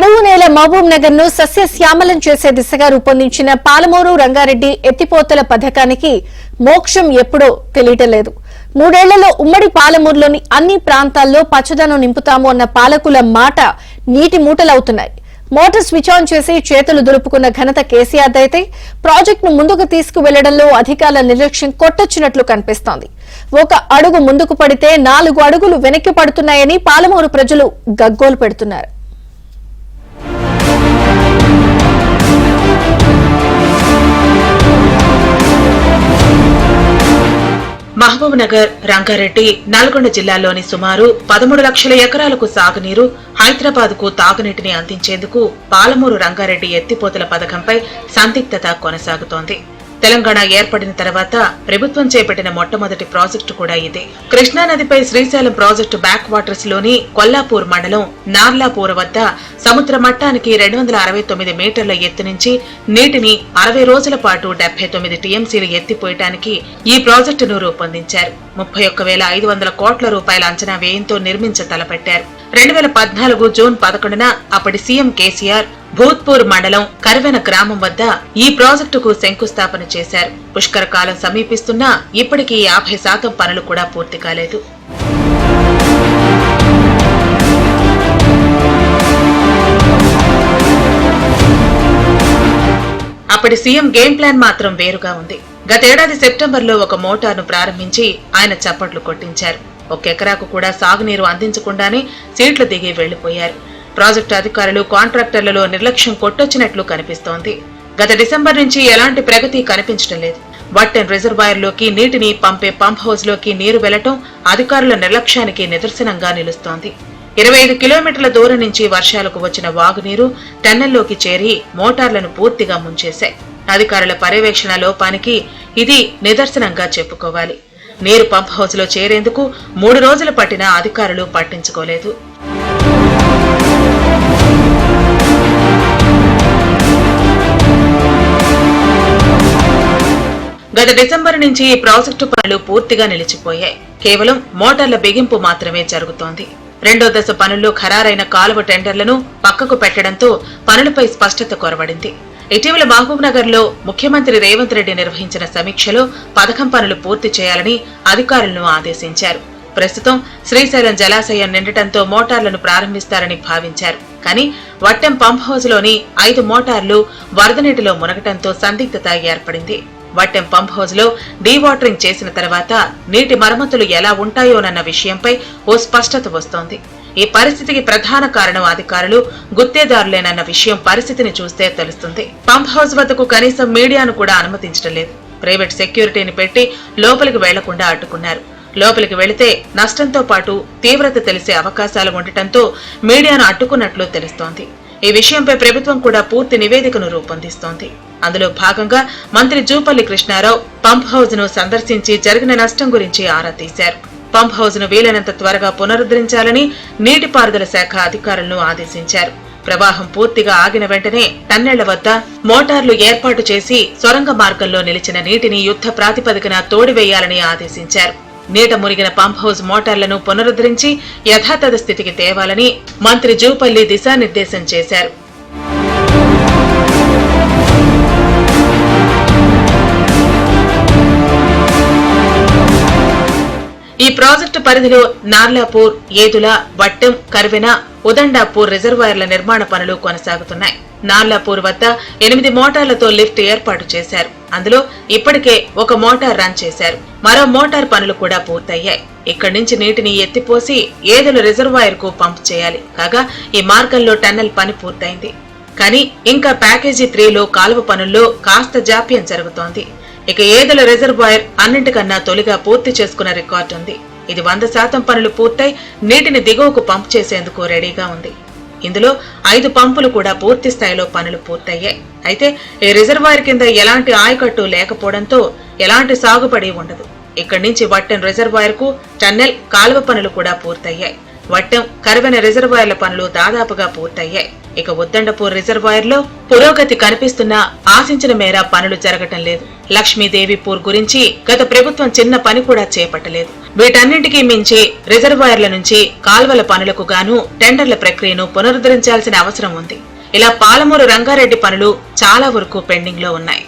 కరువు నేల మహబూబ్ నగర్ ను సస్యశ్యామలం చేసే దిశగా రూపొందించిన పాలమూరు రంగారెడ్డి ఎత్తిపోతల పథకానికి మోక్షం ఎప్పుడో తెలియటలేదు. 3 ఏళ్లలో ఉమ్మడి పాలమూరులోని అన్ని ప్రాంతాల్లో పచ్చదనం నింపుతాము అన్న పాలకుల మాట నీటి మూటలవుతున్నాయి. మోటార్ స్విచ్ ఆన్ చేసి చేతులు దులుపుకున్న ఘనత కేసీఆర్ అయితే ప్రాజెక్టును ముందుకు తీసుకువెళ్లడంలో అధికారుల నిర్లక్ష్యం కొట్టొచ్చినట్లు కనిపిస్తోంది. ఒక అడుగు ముందుకు పడితే 4 అడుగులు వెనక్కి పడుతున్నాయని పాలమూరు ప్రజలు గగ్గోలు పెడుతున్నారు. మహబూబ్ నగర్, రంగారెడ్డి, నల్గొండ జిల్లాల్లోని సుమారు 13 లక్షల ఎకరాలకు సాగునీరు, హైదరాబాద్ కు తాగునీటిని అందించేందుకు పాలమూరు రంగారెడ్డి ఎత్తిపోతల పథకంపై సందిగ్ధత కొనసాగుతోంది. తెలంగాణ ఏర్పడిన తర్వాత ప్రభుత్వం చేపట్టిన మొట్టమొదటి ప్రాజెక్టు కూడా ఇదే. కృష్ణానదిపై శ్రీశైలం ప్రాజెక్టు బ్యాక్ వాటర్స్ లోని కొల్లాపూర్ మండలం నార్లాపూర్ వద్ద సముద్ర మట్టానికి 269 మీటర్ల ఎత్తు నుంచి నీటిని 60 రోజుల పాటు 79 టీఎంసీలు ఎత్తిపోయటానికి ఈ ప్రాజెక్టును రూపొందించారు. 31,500 కోట్ల రూపాయల అంచనా వ్యయంతో నిర్మించ తలపెట్టారు. 2014 జూన్ 11న అప్పటి సీఎం కేసీఆర్ భూత్పూర్ మండలం కర్వెన గ్రామం వద్ద ఈ ప్రాజెక్టుకు శంకుస్థాపన చేశారు. పుష్కర కాలం సమీపిస్తున్నా ఇప్పటికీ 50% పనులు కూడా పూర్తి కాలేదు. అప్పటి సీఎం గేమ్ ప్లాన్ మాత్రం వేరుగా ఉంది. గతేడాది సెప్టెంబర్లో ఒక మోటార్ను ప్రారంభించి ఆయన చప్పట్లు కొట్టించారు. 1 ఎకరాకు కూడా సాగునీరు అందించకుండానే సీట్లు దిగి వెళ్లిపోయారు. ప్రాజెక్టు అధికారులు, కాంట్రాక్టర్లలో నిర్లక్ష్యం కొట్టొచ్చినట్లు కనిపిస్తోంది. గత డిసెంబర్ నుంచి ఎలాంటి ప్రగతి కనిపించడం లేదు. వట్టెన్ రిజర్వాయర్లోకి నీటిని పంపే పంప్ హౌస్ లోకి నీరు వెళ్లటం అధికారుల నిర్లక్ష్యానికి నిదర్శనంగా నిలుస్తోంది. 25 కిలోమీటర్ల దూరం నుంచి వర్షాలకు వచ్చిన వాగునీరు టన్నెల్లోకి చేరి మోటార్లను పూర్తిగా ముంచేశాయి. అధికారుల పర్యవేక్షణ లోపానికి ఇది నిదర్శనంగా చెప్పుకోవాలి. నీరు పంప్ హౌస్ లో చేరేందుకు 3 రోజులు పట్టినా అధికారులు పట్టించుకోలేదు. గత డిసెంబర్ నుంచి ఈ ప్రాజెక్టు పనులు పూర్తిగా నిలిచిపోయాయి. కేవలం మోటార్ల బిగింపు మాత్రమే జరుగుతోంది. 2వ దశ పనుల్లో ఖరారైన కాలువ టెండర్లను పక్కకు పెట్టడంతో పనులపై స్పష్టత కొరవడింది. ఇటీవల మహబూబ్ నగర్ లో ముఖ్యమంత్రి రేవంత్ రెడ్డి నిర్వహించిన సమీక్షలో పథకం పనులు పూర్తి చేయాలని అధికారులను ఆదేశించారు. ప్రస్తుతం శ్రీశైలం జలాశయం నిండటంతో మోటార్లను ప్రారంభిస్తారని భావించారు. కానీ వట్టెం పంప్ హౌస్ లోని 5 మోటార్లు వరద నీటిలో మునగటంతో సందిగ్ధత ఏర్పడింది. వట్టెం పంప్ హౌస్ లో డీవాటరింగ్ చేసిన తర్వాత నీటి మరమ్మతులు ఎలా ఉంటాయోనన్న విషయంపై ఓ స్పష్టత వస్తోంది. ఈ పరిస్థితికి ప్రధాన కారణం అధికారులు, గుత్తేదారులేనన్న విషయం పరిస్థితిని చూస్తే తెలుస్తుంది. పంప్ హౌస్ వద్దకు కనీసం మీడియాను కూడా అనుమతించడం లేదు. ప్రైవేట్ సెక్యూరిటీని పెట్టి లోపలికి వెళ్లకుండా అడ్డుకున్నారు. లోపలికి వెళితే నష్టంతో పాటు తీవ్రత తెలిసే అవకాశాలు ఉండటంతో మీడియాను అడ్డుకున్నట్లు తెలుస్తోంది. ఈ విషయంపై ప్రభుత్వం కూడా పూర్తి నివేదికను రూపొందిస్తోంది. అందులో భాగంగా మంత్రి జూపల్లి కృష్ణారావు పంప్ హౌస్ ను సందర్శించి జరిగిన నష్టం గురించి ఆరా తీశారు. పంప్ హౌస్ ను వీలైనంత త్వరగా పునరుద్ధరించాలని నీటిపారుదల శాఖ అధికారులను ఆదేశించారు. ప్రవాహం పూర్తిగా ఆగిన వెంటనే టన్నెళ్ల వద్ద మోటార్లు ఏర్పాటు చేసి సొరంగ మార్గంలో నిలిచిన నీటిని యుద్ధ ప్రాతిపదికన తోడివేయాలని ఆదేశించారు. నీట మునిగిన పంప్ హౌస్ మోటార్లను పునరుద్ధరించి యథాతథ స్థితికి తేవాలని మంత్రి జూపల్లి దిశానిర్దేశం చేశారు. ఈ ప్రాజెక్టు పరిధిలో నార్లాపూర్, ఏదుల, వట్టెం, కర్వెన, ఉదండాపూర్ రిజర్వాయర్ల నిర్మాణ పనులు కొనసాగుతున్నాయి. నార్లాపూర్ వద్ద 8 మోటార్లతో లిఫ్ట్ ఏర్పాటు చేశారు. అందులో ఇప్పటికే 1 మోటార్ రన్ చేశారు. మరో మోటార్ పనులు కూడా పూర్తయ్యాయి. ఇక్కడి నుంచి నీటిని ఎత్తిపోసి ఏదుల రిజర్వాయర్ కు పంప్ చేయాలి. కాగా ఈ మార్గంలో టన్నెల్ పని పూర్తయింది. కానీ ఇంకా ప్యాకేజీ 3లో కాలువ పనుల్లో కాస్త జాప్యం జరుగుతోంది. ఇక ఏదుల రిజర్వాయర్ అన్నింటికన్నా తొలిగా పూర్తి చేసుకున్న రికార్డు ఉంది. ఇది 100% పనులు పూర్తయి నీటిని దిగువకు పంప్ చేసేందుకు రెడీగా ఉంది. ఇందులో 5 పంపులు కూడా పూర్తి స్థాయిలో పనులు పూర్తయ్యాయి. అయితే ఈ రిజర్వాయర్ కింద ఎలాంటి ఆయకట్టు లేకపోవడంతో ఎలాంటి సాగుబడి ఉండదు. ఇక్కడి నుంచి వట్టెన్ రిజర్వాయర్ కు టన్నెల్, కాలువ పనులు కూడా పూర్తయ్యాయి. వట్టెం, కర్వెన రిజర్వాయర్ల పనులు దాదాపుగా పూర్తయ్యాయి. ఇక ఉద్దండపూర్ రిజర్వాయర్ లో పురోగతి కనిపిస్తున్నా ఆశించిన మేర పనులు జరగటం లేదు. లక్ష్మీదేవిపూర్ గురించి గత ప్రభుత్వం చిన్న పని కూడా చేపట్టలేదు. వీటన్నింటికీ మించి రిజర్వాయర్ల నుంచి కాల్వల పనులకు గాను టెండర్ల ప్రక్రియను పునరుద్ధరించాల్సిన అవసరం ఉంది. ఇలా పాలమూరు రంగారెడ్డి పనులు చాలా వరకు పెండింగ్ లో ఉన్నాయి.